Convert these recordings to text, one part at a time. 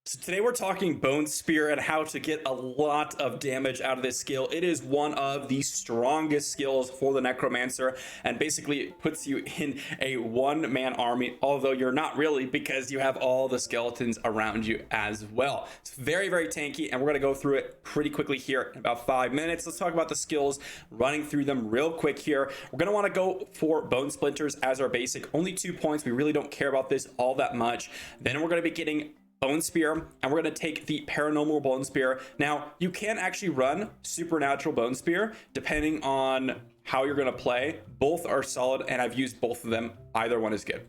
So today we're talking Bone Spear and how to get a lot of damage out of this skill. It is one of the strongest skills for the Necromancer and basically puts you in a one-man army, although you're not really because you have all the skeletons around you as well. It's very, very tanky, and we're going to go through it pretty quickly here in about 5 minutes. Let's talk about the skills, running through them real quick here. We're going to want to go for Bone Splinters as our basic. Only 2 points. We really don't care about this all that much. Then we're going to be getting Bone Spear, and we're going to take the Paranormal Bone Spear. Now, you can actually run Supernatural Bone Spear depending on how you're going to play. Both are solid, and I've used both of them. Either one is good.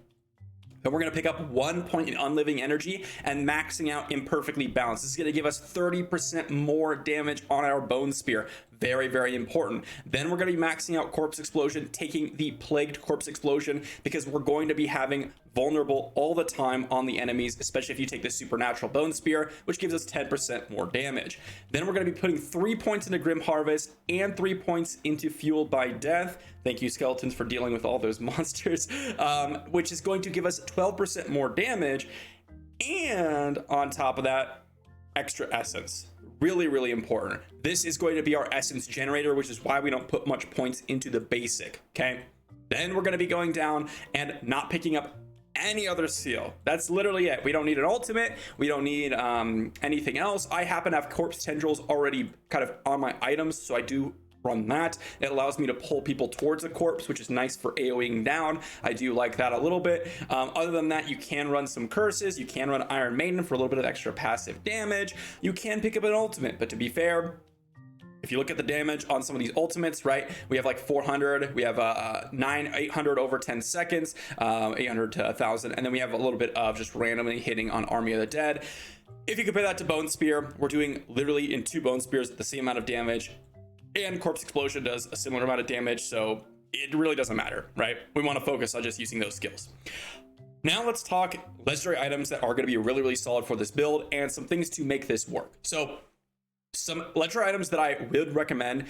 Then we're going to pick up 1 point in Unliving Energy and maxing out Imperfectly Balanced. This is going to give us 30% more damage on our Bone Spear. Very, very important. Then we're going to be maxing out Corpse Explosion, taking the Plagued Corpse Explosion, because we're going to be having vulnerable all the time on the enemies, especially if you take the Supernatural Bone Spear, which gives us 10% more damage. Then we're going to be putting 3 points into Grim Harvest and 3 points into Fueled by Death. Thank you, skeletons, for dealing with all those monsters, which is going to give us 12% more damage. And on top of that, extra essence. Really, really important. This is going to be our essence generator, which is why we don't put much points into the basic. Okay. Then we're going to be going down and not picking up any other seal. That's literally it. We don't need an ultimate. We don't need anything else. I happen to have corpse tendrils already kind of on my items, so I do run that. It allows me to pull people towards a corpse, which is nice for AoEing down. I do like that a little bit. Other than that, you can run some curses. You can run Iron Maiden for a little bit of extra passive damage. You can pick up an ultimate, but to be fair, if you look at the damage on some of these ultimates, right, we have like 400, we have 800 over 10 seconds, 800 to 1000, and then we have a little bit of just randomly hitting on Army of the Dead. If you compare that to Bone Spear, we're doing literally in 2 Bone Spears the same amount of damage, and Corpse Explosion does a similar amount of damage, so it really doesn't matter, right? We want to focus on just using those skills. Now let's talk legendary items that are going to be really, really solid for this build and some things to make this work. So some legendary items that I would recommend: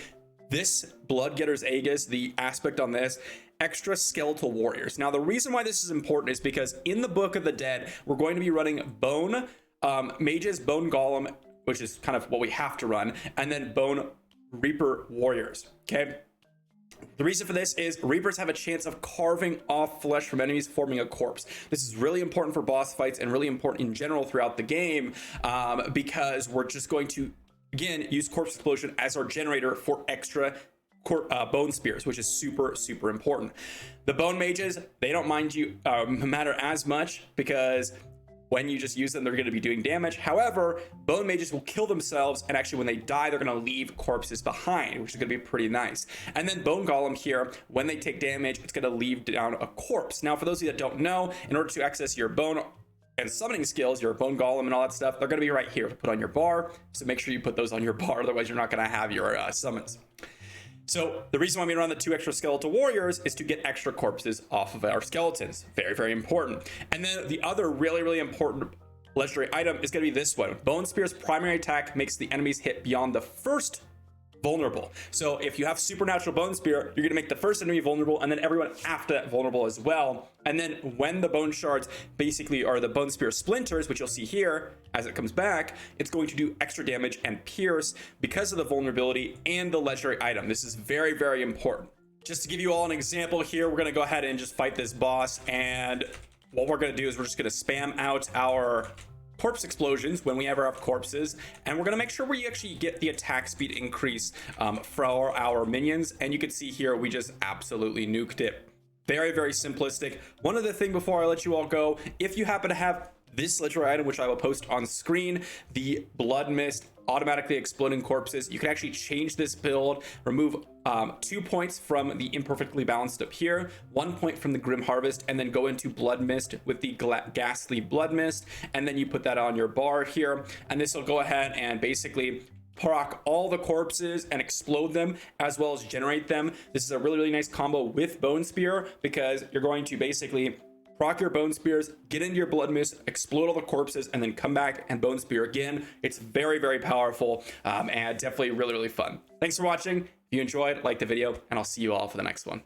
this Bloodgetter's Aegis, the aspect on this, extra skeletal warriors. Now the reason why this is important is because in the Book of the Dead, we're going to be running bone mages, bone golem, which is kind of what we have to run, and then bone Reaper warriors. Okay, the reason for this is Reapers have a chance of carving off flesh from enemies, forming a corpse. This is really important for boss fights and really important in general throughout the game, because we're just going to again use Corpse Explosion as our generator for extra bone spears, which is super, super important. The bone mages, they don't mind you matter as much, because when you just use them, they're going to be doing damage. However, bone mages will kill themselves, and actually when they die, they're going to leave corpses behind, which is going to be pretty nice. And then bone golem here, when they take damage, it's going to leave down a corpse. Now, for those of you that don't know, in order to access your bone and summoning skills, your bone golem and all that stuff, they're going to be right here to put on your bar. So make sure you put those on your bar, otherwise you're not going to have your summons. So the reason why we run the 2 extra skeletal warriors is to get extra corpses off of our skeletons. Very, very important. And then the other really, really important legendary item is going to be this one. Bone Spear's primary attack makes the enemies hit beyond the first vulnerable. So if you have Supernatural Bone Spear, you're going to make the first enemy vulnerable, and then everyone after that vulnerable as well. And then when the bone shards basically are the Bone Spear splinters, which you'll see here as it comes back, it's going to do extra damage and pierce because of the vulnerability and the legendary item. This is very, very important. Just to give you all an example here, we're going to go ahead and just fight this boss, and what we're going to do is we're just going to spam out our Corpse Explosions when we ever have corpses, and we're going to make sure we actually get the attack speed increase for our minions. And you can see here we just absolutely nuked it. Very, very simplistic. One other thing before I let you all go: if you happen to have this legendary item, which I will post on screen, the Blood Mist, automatically exploding corpses, you can actually change this build, remove 2 points from the Imperfectly Balanced up here, 1 point from the Grim Harvest, and then go into Blood Mist with the Ghastly Blood Mist, and then you put that on your bar here, and this will go ahead and basically proc all the corpses and explode them, as well as generate them. This is a really, really nice combo with Bone Spear, because you're going to basically proc your Bone Spears, get into your Blood Mist, explode all the corpses, and then come back and Bone Spear again. It's very, very powerful, and definitely really, really fun. Thanks for watching. If you enjoyed, like the video, and I'll see you all for the next one.